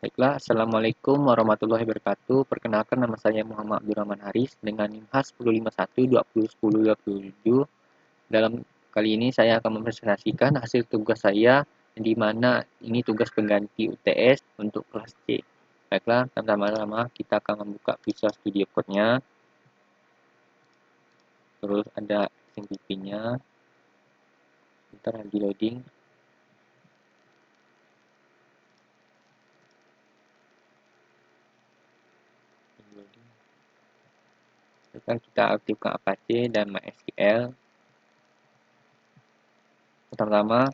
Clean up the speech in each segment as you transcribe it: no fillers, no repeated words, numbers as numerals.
Baiklah, Assalamualaikum warahmatullahi wabarakatuh. Perkenalkan nama saya Muhammad Abdurrahman Haris dengan NIM khas 1051201027. Dalam kali ini saya akan mempresentasikan hasil tugas saya di mana ini tugas pengganti UTS untuk kelas C. Baiklah, pertama-tama kita akan membuka Visual Studio Code-nya. Terus ada XMPP-nya. Bentar lagi loading. Sekarang kita aktifkan Apache dan MySQL. Pertama-tama,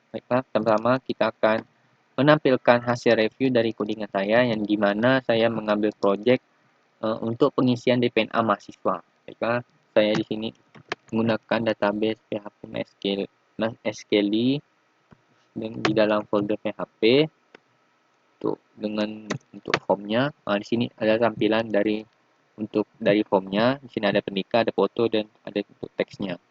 baiklah, pertama kita akan menampilkan hasil review dari codingan saya yang dimana saya mengambil project untuk pengisian DPNA mahasiswa. Baiklah, saya di sini menggunakan database PHP MySQL dan di dalam folder PHP untuk formnya. Di sini ada tampilan dari formnya. Di sini ada pernikah, ada foto dan ada untuk teksnya.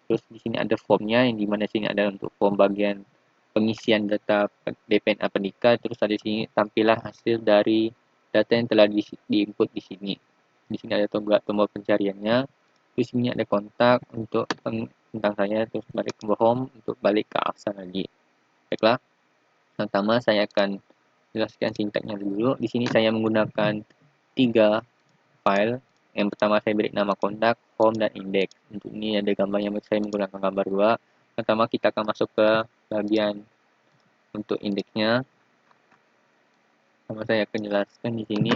Terus di sini ada formnya yang dimana sini ada untuk form bagian pengisian data DPNA pernikah. Terus ada di sini tampilan hasil dari data yang telah diinput di sini. Di sini ada tombol pencariannya. Terus sini ada kontak untuk tentang saya, terus balik ke home untuk balik ke absen lagi. Baiklah, pertama saya akan jelaskan sintaknya dulu. Di sini saya menggunakan 3 file. Yang pertama saya beri nama kontak, form, dan index. Untuk ini ada gambar yang saya menggunakan gambar 2. Pertama kita akan masuk ke bagian untuk indeksnya. Sama saya akan jelaskan di sini.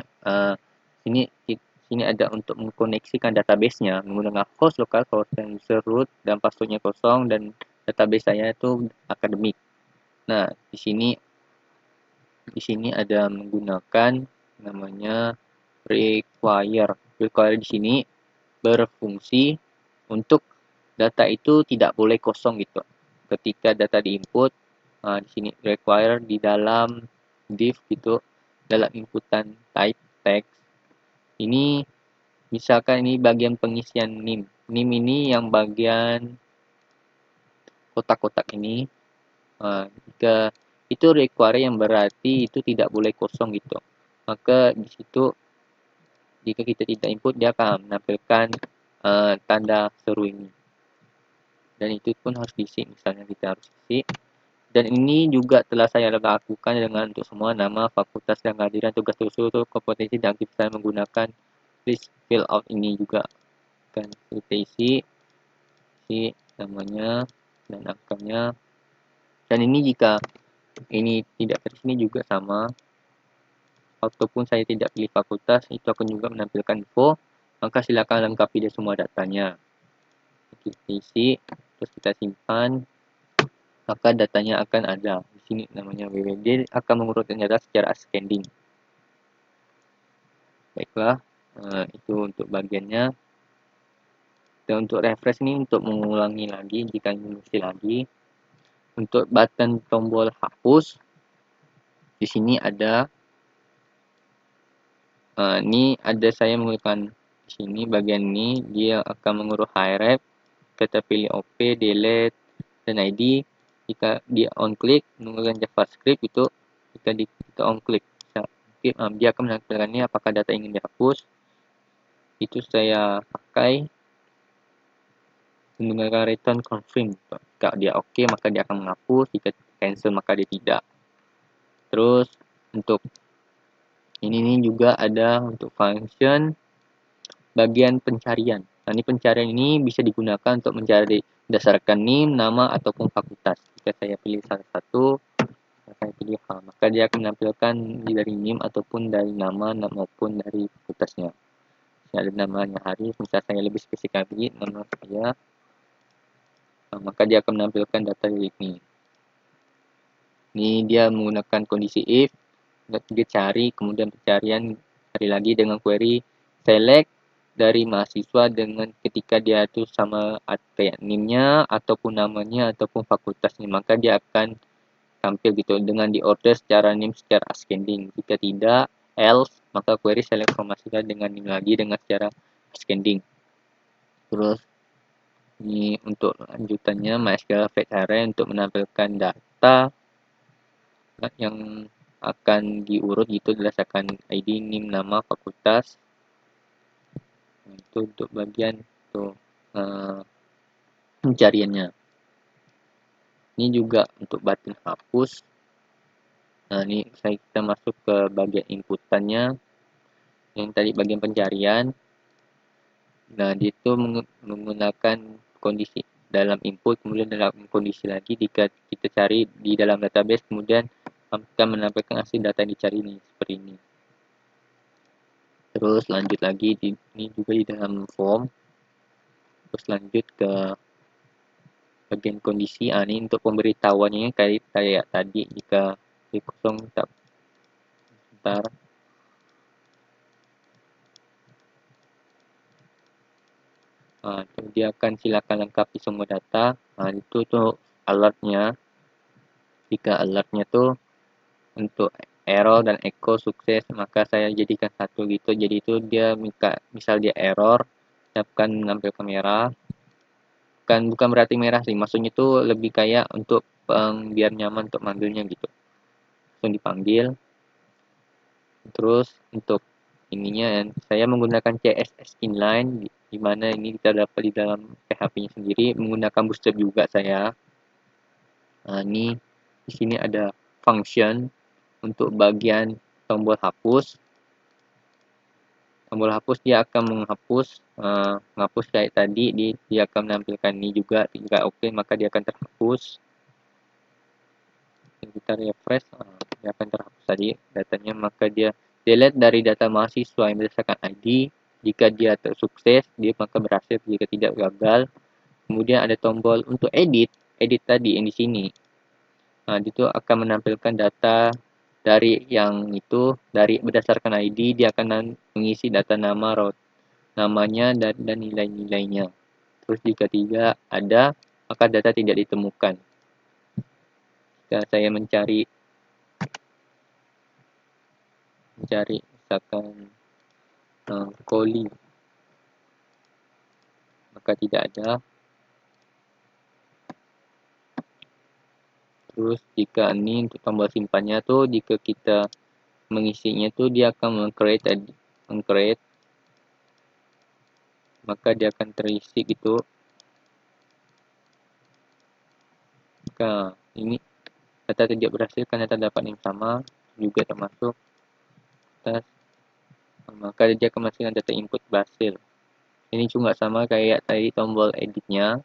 Sini ada untuk mengkoneksikan database-nya menggunakan host localhost dan user root dan passwordnya kosong dan database saya itu akademik. Nah, di sini ada menggunakan namanya require. Require di sini berfungsi untuk data itu tidak boleh kosong gitu. Ketika data diinput, di sini require di dalam div gitu, dalam inputan type text. Ini misalkan ini bagian pengisian NIM. NIM ini yang bagian kotak-kotak ini. Jika itu require yang berarti itu tidak boleh kosong gitu. Maka di situ jika kita tidak input dia akan menampilkan tanda seru ini. Dan itu pun harus diisi, misalnya kita harus isi. Dan ini juga telah saya lakukan dengan untuk semua nama, fakultas, dan kehadiran tugas tersusun, kompetensi, dan aktivitas menggunakan list fill out ini juga. Kan kita isi namanya dan angkanya. Dan ini jika ini tidak ke sini juga sama. Ataupun saya tidak pilih fakultas, itu akan juga menampilkan info. Maka silakan lengkapi dia semua datanya. Kita isi, terus kita simpan. Maka datanya akan ada di sini namanya WWD akan mengurutkan data secara ascending. Baiklah, itu untuk bagiannya. Dan untuk refresh ini untuk mengulangi lagi jika ingin mengisi lagi. Untuk button tombol hapus di sini ada ini ada saya menggunakan di sini bagian ini dia akan mengurus href, kita pilih op, delete, dan id. Jika dia on click menggunakan javascript itu kita on click dia akan menampilkan ini apakah data ingin dihapus. Itu saya pakai menggunakan return confirm. Jika dia oke maka dia akan menghapus, jika cancel maka dia tidak. Terus untuk ini juga ada untuk function bagian pencarian. Nah, ini pencarian ini bisa digunakan untuk mencari berdasarkan NIM, nama, ataupun fakultas. Jika saya pilih salah satu, saya pilih hal, maka dia akan menampilkan dari NIM ataupun dari nama maupun dari fakultasnya. Ini ada namanya Haris, misalnya saya lebih spesifik lagi nama saya, maka dia akan menampilkan data dari ini. Ini dia menggunakan kondisi if, dia cari, kemudian pencarian, cari lagi dengan query select dari mahasiswa dengan ketika dia itu sama kayak NIM-nya ataupun namanya ataupun fakultasnya, maka dia akan tampil gitu dengan diorder secara NIM secara ascending. Jika tidak, else, maka query select informasikan dengan NIM lagi dengan secara ascending. Terus ini untuk lanjutannya MySQL fetch array untuk menampilkan data yang akan diurut gitu berdasarkan ID, NIM, nama, fakultas. Nah, itu untuk bagian tuh pencariannya. Ini juga untuk button hapus. Nah, ini kita masuk ke bagian inputannya. Yang tadi bagian pencarian. Nah, dia itu menggunakan kondisi dalam input, kemudian dalam kondisi lagi jika kita cari di dalam database, kemudian akan menampilkan hasil data yang dicari ini seperti ini. Terus lanjut lagi ini juga di dalam form. Terus lanjut ke bagian kondisi. Ini untuk pemberitahuannya kayak tadi jika di kosong tak sebentar. Itu dia akan silakan lengkapi semua data. Itu tuh alertnya. Jika alertnya tuh untuk error dan echo sukses, maka saya jadikan satu gitu. Jadi itu dia misal dia error, akan menampilkan merah. Bukan berarti merah sih, maksudnya itu lebih kayak untuk biar nyaman untuk manggilnya gitu. Langsung dipanggil. Terus untuk ininya saya menggunakan CSS inline, di mana ini kita dapat di dalam PHP-nya sendiri, menggunakan bootstrap juga saya. Ini di sini ada function untuk bagian tombol hapus. Tombol hapus dia akan menghapus kayak tadi, dia akan menampilkan ini juga. Jika oke, maka dia akan terhapus. Kita refresh, dia akan terhapus tadi datanya, maka dia delete dari data mahasiswa yang berdasarkan ID. Jika dia tersukses, dia maka berhasil. Jika tidak, gagal. Kemudian ada tombol untuk edit tadi yang di sini. Itu akan menampilkan data dari yang itu, dari berdasarkan ID dia akan mengisi data nama, namanya dan nilai-nilainya. Terus jika tidak ada, maka data tidak ditemukan. Jika saya mencari misalkan coli, maka tidak ada. Terus jika ini untuk tombol simpannya tuh, jika kita mengisinya tuh dia akan meng-create, maka dia akan terisi gitu. Maka ini data tidak berhasil karena terdapat yang sama juga termasuk atas, maka dia akan menghasilkan data input berhasil. Ini juga sama kayak tadi tombol editnya.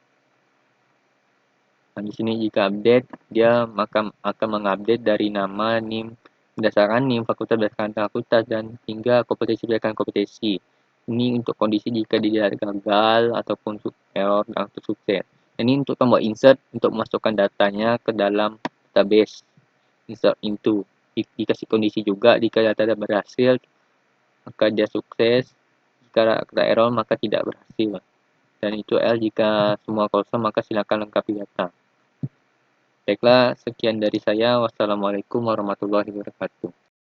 Di sini jika update, dia akan mengupdate dari nama, NIM, berdasarkan NIM, berdasarkan fakultas, dan hingga kompetensi berdasarkan kompetensi. Ini untuk kondisi jika dia gagal ataupun error atau sukses. Ini untuk tombol insert untuk memasukkan datanya ke dalam database. Insert into. Dikasih kondisi juga jika data berhasil, maka dia sukses. Jika ada error, maka tidak berhasil. Dan itu L jika semua kosong, maka silakan lengkapi data. Baiklah, sekian dari saya. Wassalamualaikum warahmatullahi wabarakatuh.